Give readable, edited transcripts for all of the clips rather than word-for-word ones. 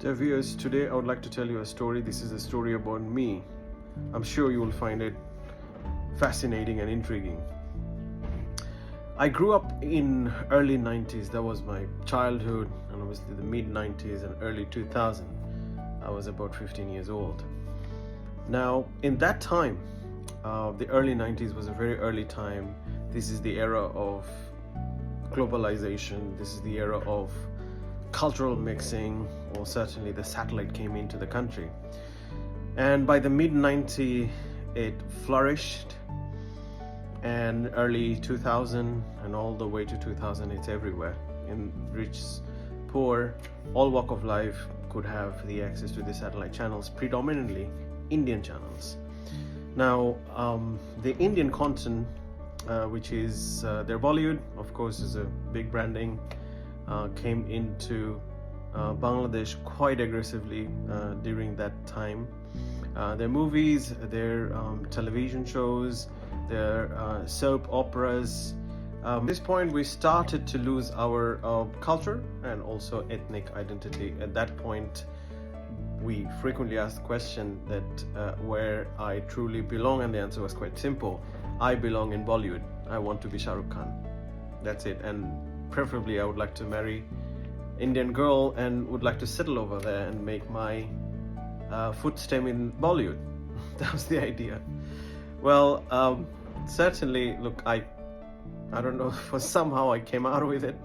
Dear viewers, today I would like to tell you a story. This is a story about me. I'm sure you will find it fascinating and intriguing. I grew up in early 90s. That was my childhood, and obviously the mid 90s and early 2000. I was about 15 years old. Now, in that time, the early 90s was a very early time. This is the era of globalization. This is the era of cultural mixing, or certainly the satellite came into the country. And by the mid 90s, it flourished, and early 2000 and all the way to 2000, it's everywhere. In rich, poor, all walk of life could have the access to the satellite channels, predominantly Indian channels. Now, the Indian content, which is their Bollywood, of course, is a big branding, came into Bangladesh quite aggressively during that time. Their movies, their television shows, their soap operas. At this point, we started to lose our culture and also ethnic identity. At that point, we frequently asked the question that where I truly belong, and the answer was quite simple. I belong in Bollywood. I want to be Shah Rukh Khan. That's it. And preferably I would like to marry Indian girl and would like to settle over there and make my footstep in Bollywood. That was the idea. Well, certainly, look, I don't know, for somehow I came out with it.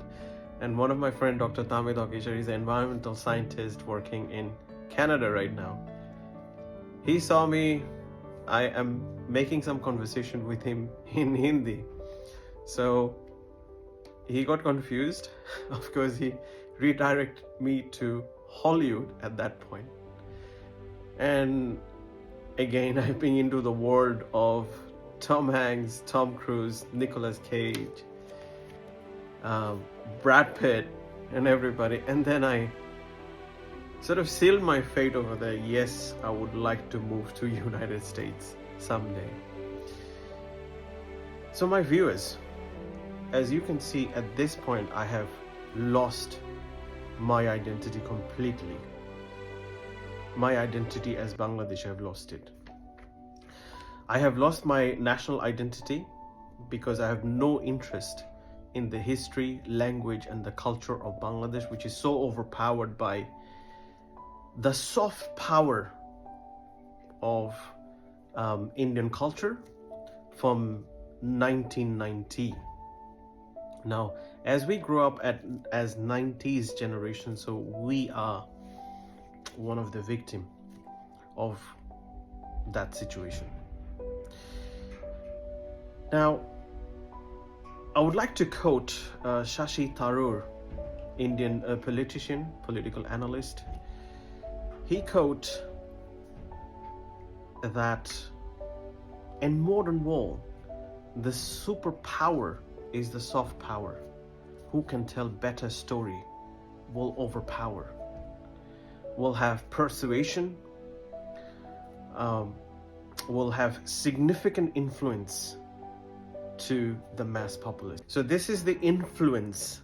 And one of my friend, Dr. Tamid Okishar, is an environmental scientist working in Canada right now. He saw me, I am making some conversation with him in Hindi. So he got confused. Of course, he redirected me to Hollywood at that point. And again, I've been into the world of Tom Hanks, Tom Cruise, Nicolas Cage, Brad Pitt, and everybody. And then I sort of sealed my fate over there. Yes, I would like to move to United States someday. So my viewers, as you can see, at this point, I have lost my identity completely. My identity as Bangladesh, I have lost it. I have lost my national identity because I have no interest in the history, language, and the culture of Bangladesh, which is so overpowered by the soft power of Indian culture from 1990. Now, as we grow up as 90s generation, so we are one of the victims of that situation. Now, I would like to quote Shashi Tharoor, Indian politician, political analyst. He quote that in modern world, the superpower is the soft power. Who can tell better story will overpower, will have persuasion, will have significant influence to the mass populace. So this is the influence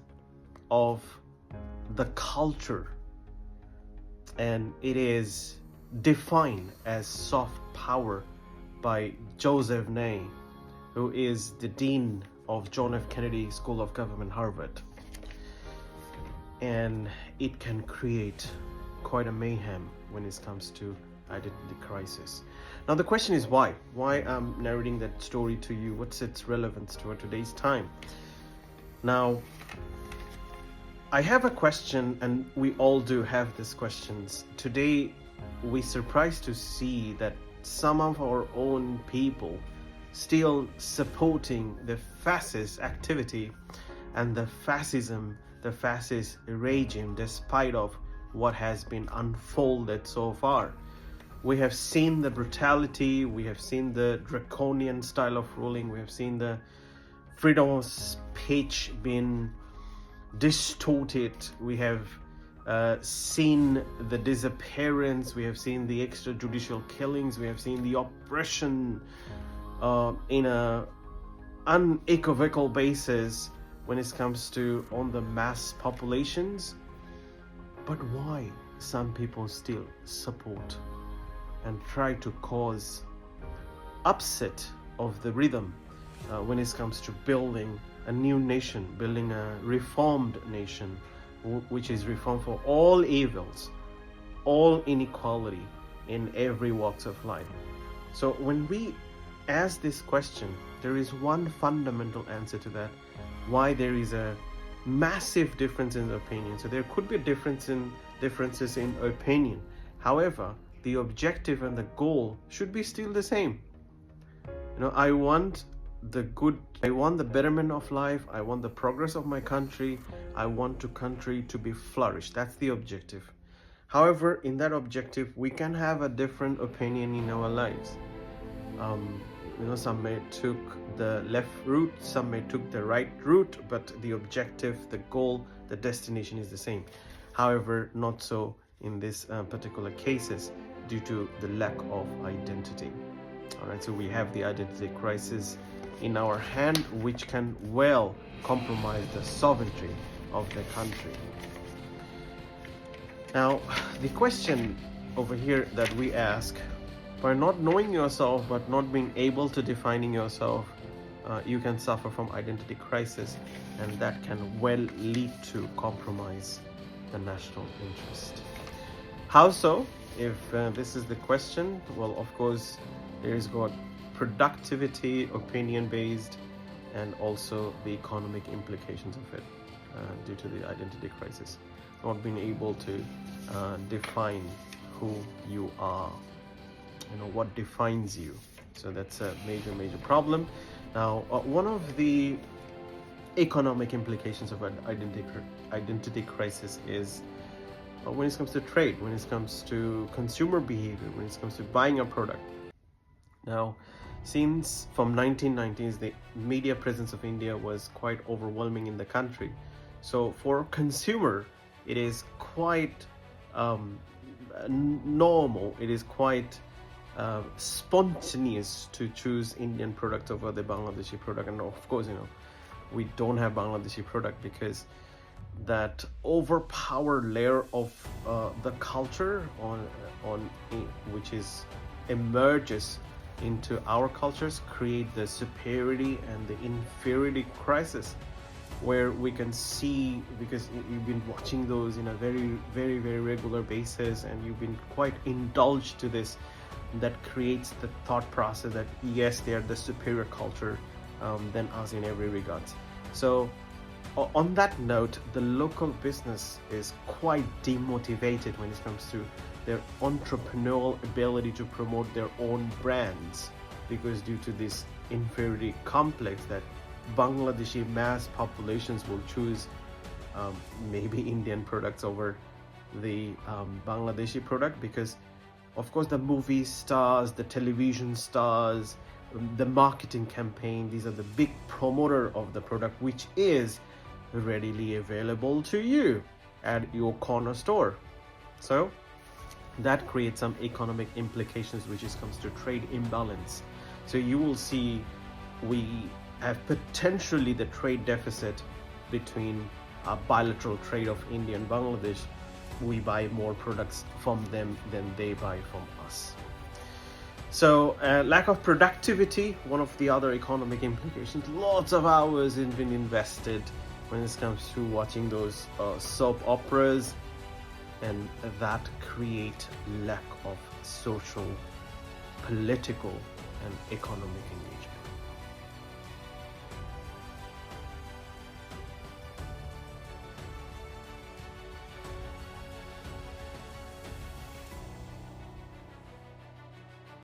of the culture, and it is defined as soft power by Joseph Nye, who is the dean of John F. Kennedy School of Government, Harvard. And it can create quite a mayhem when it comes to identity crisis. Now the question is why? Why I'm narrating that story to you? What's its relevance to today's time? Now, I have a question, and we all do have these questions. Today, we're surprised to see that some of our own people still supporting the fascist activity and the fascism, the fascist regime, despite of what has been unfolded so far. We have seen the brutality, we have seen the draconian style of ruling, we have seen the freedom of speech being distorted, we have seen the disappearance, we have seen the extrajudicial killings, we have seen the oppression in a unequivocal basis when it comes to on the mass populations. But why some people still support and try to cause upset of the rhythm when it comes to building a new nation, building a reformed nation, which is reformed for all evils, all inequality in every walks of life. So when we ask this question, there is one fundamental answer to that, why there is a massive difference in opinion. So there could be differences in opinion. However, the objective and the goal should be still the same. I want the betterment of life. I want the progress of my country. I want the country to be flourished. That's the objective. However, in that objective, we can have a different opinion in our lives. Some may took the left route, some may took the right route, but the objective, the goal, the destination is the same. However, not so in this particular cases due to the lack of identity. All right, so we have the identity crisis in our hand, which can well compromise the sovereignty of the country. Now, the question over here that we ask, by not knowing yourself but not being able to defining yourself, you can suffer from identity crisis, and that can well lead to compromise the national interest. How so? If this is the question, well, of course, there is got productivity, opinion-based, and also the economic implications of it due to the identity crisis. Not being able to define who you are, what defines you. So that's a major problem. Now, one of the economic implications of an identity crisis is when it comes to trade, when it comes to consumer behavior, when it comes to buying a product. Now, since from 1990s, the media presence of India was quite overwhelming in the country. So for consumer, it is quite normal, it is quite spontaneous to choose Indian product over the Bangladeshi product. And of course, we don't have Bangladeshi product because that overpowered layer of the culture on which is emerges into our cultures create the superiority and the inferiority crisis, where we can see, because you've been watching those in a very regular basis and you've been quite indulged to this, that creates the thought process that yes, they are the superior culture than us in every regard. So on that note, the local business is quite demotivated when it comes to their entrepreneurial ability to promote their own brands, because due to this inferiority complex that Bangladeshi mass populations will choose maybe Indian products over the Bangladeshi product, because of course the movie stars, the television stars, the marketing campaign, these are the big promoter of the product, which is readily available to you at your corner store. So that creates some economic implications which comes to trade imbalance. So you will see we have potentially the trade deficit between a bilateral trade of India and Bangladesh. We buy more products from them than they buy from us. So lack of productivity, one of the other economic implications. Lots of hours have been invested when it comes to watching those soap operas, and that create lack of social, political, and economic engagement.